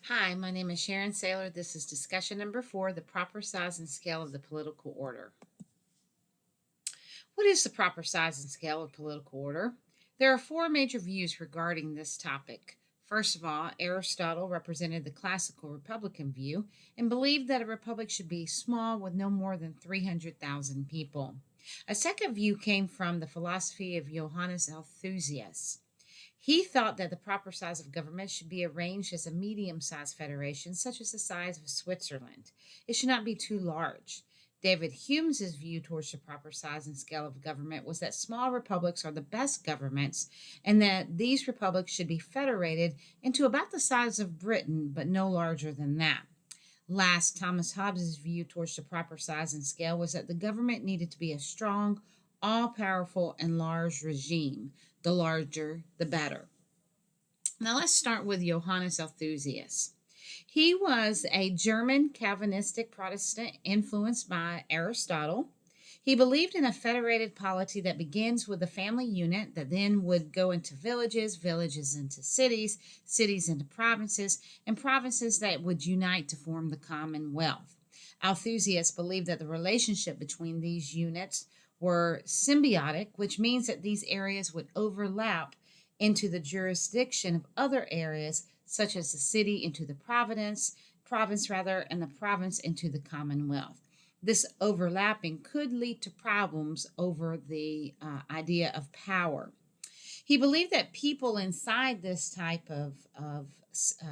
Hi, my name is Sharon Saylor. This is discussion number 4, the proper size and scale of the political order. What is the proper size and scale of political order? There are four major views regarding this topic. First of all, Aristotle represented the classical Republican view and believed that a republic should be small with no more than 300,000 people. A second view came from the philosophy of Johannes Althusius. He thought that the proper size of government should be arranged as a medium sized federation, such as the size of Switzerland. It should not be too large. David Hume's view towards the proper size and scale of government was that small republics are the best governments and that these republics should be federated into about the size of Britain, but no larger than that. Last, Thomas Hobbes' view towards the proper size and scale was that the government needed to be a strong, all powerful, and large regime. The larger, the better. Now let's start with Johannes Althusius. He was a German Calvinistic Protestant influenced by Aristotle. He believed in a federated polity that begins with a family unit that then would go into villages, villages into cities, cities into provinces, and provinces that would unite to form the Commonwealth. Althusius believed that the relationship between these units were symbiotic, which means that these areas would overlap into the jurisdiction of other areas, such as the city into the province rather, and the province into the Commonwealth. This overlapping could lead to problems over the idea of power. He believed that people inside this type of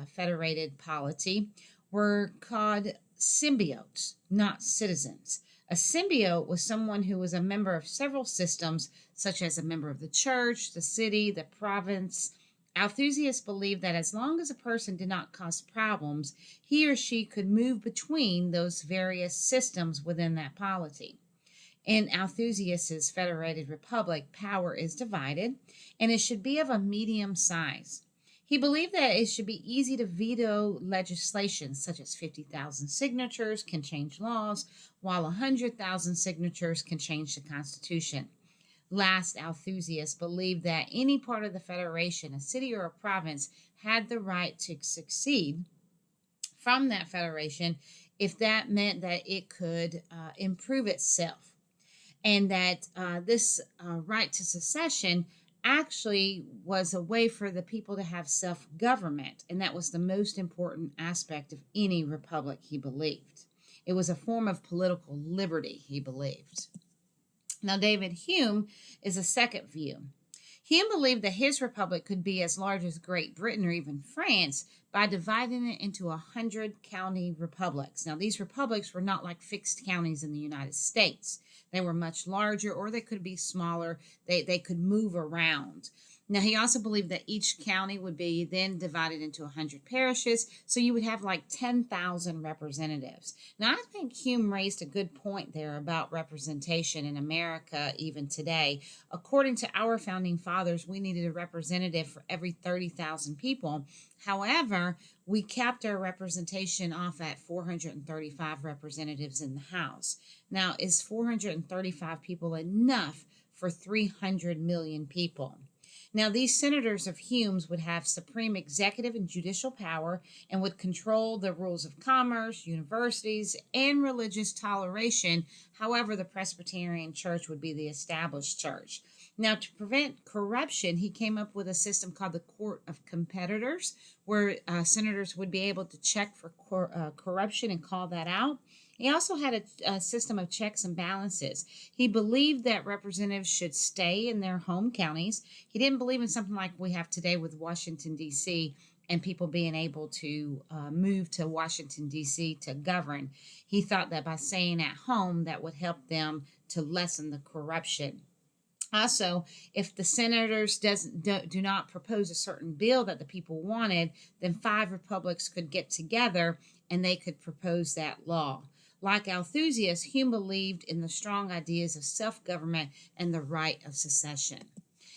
federated polity were called symbiotes, not citizens. A symbiote was someone who was a member of several systems, such as a member of the church, the city, the province. Althusius believed that as long as a person did not cause problems, he or she could move between those various systems within that polity. In Althusius's federated republic, power is divided, and it should be of a medium size. He believed that it should be easy to veto legislation, such as 50,000 signatures can change laws, while 100,000 signatures can change the Constitution. Last, Althusius believed that any part of the federation, a city or a province, had the right to succeed from that federation if that meant that it could improve itself, and that this right to secession actually was a way for the people to have self government, and that was the most important aspect of any republic, he believed. It was a form of political liberty, he believed. Now, David Hume is a second view. Hume believed that his republic could be as large as Great Britain or even France by dividing it into 100 county republics. Now, these republics were not like fixed counties in the United States. They were much larger, or they could be smaller. They could move around. Now, he also believed that each county would be then divided into 100 parishes, so you would have like 10,000 representatives. Now, I think Hume raised a good point there about representation in America even today. According to our founding fathers, we needed a representative for every 30,000 people. However, we capped our representation off at 435 representatives in the House. Now, is 435 people enough for 300 million people? Now, these senators of Hume's would have supreme executive and judicial power and would control the rules of commerce, universities, and religious toleration. However, the Presbyterian Church would be the established church. Now, to prevent corruption, he came up with a system called the Court of Competitors, where senators would be able to check for corruption and call that out. He also had a system of checks and balances. He believed that representatives should stay in their home counties. He didn't believe in something like we have today with Washington, D.C., and people being able to move to Washington, D.C. to govern. He thought that by staying at home, that would help them to lessen the corruption. Also, if the senators do not propose a certain bill that the people wanted, then 5 republics could get together and they could propose that law. Like Althusius, Hume believed in the strong ideas of self government and the right of secession.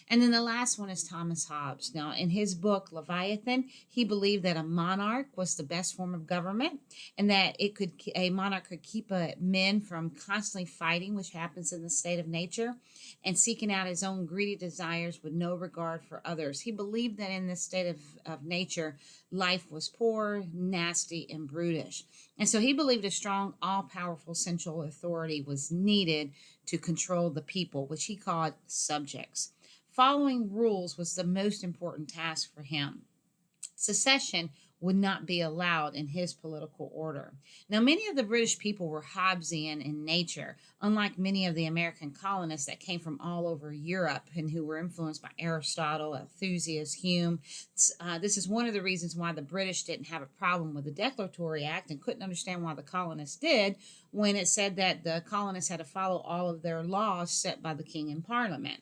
And then the last one is Thomas Hobbes. Now, in his book Leviathan, he believed that a monarch was the best form of government, and that a monarch could keep men from constantly fighting, which happens in the state of nature, and seeking out his own greedy desires with no regard for others. He believed that in this state of nature, life was poor, nasty, and brutish. And so he believed a strong, all powerful central authority was needed to control the people, which he called subjects. Following rules was the most important task for him. Secession would not be allowed in his political order. Now, many of the British people were Hobbesian in nature, unlike many of the American colonists that came from all over Europe and who were influenced by Aristotle, Althusius, Hume. This is one of the reasons why the British didn't have a problem with the Declaratory Act and couldn't understand why the colonists did, when it said that the colonists had to follow all of their laws set by the king in Parliament.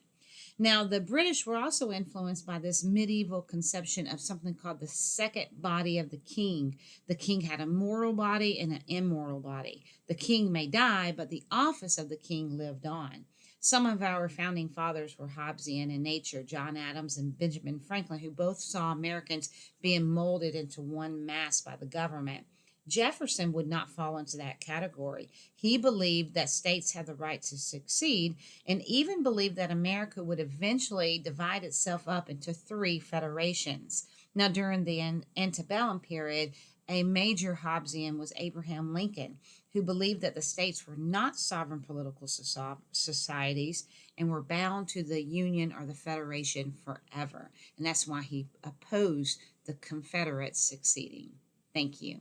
Now, the British were also influenced by this medieval conception of something called the second body of the king. The king had a mortal body and an immoral body. The king may die, but the office of the king lived on. Some of our founding fathers were Hobbesian in nature, John Adams and Benjamin Franklin, who both saw Americans being molded into one mass by the government. Jefferson would not fall into that category. He believed that states had the right to succeed, and even believed that America would eventually divide itself up into three federations. Now, during the antebellum period, a major Hobbesian was Abraham Lincoln, who believed that the states were not sovereign political societies and were bound to the Union or the Federation forever. And that's why he opposed the Confederates succeeding. Thank you.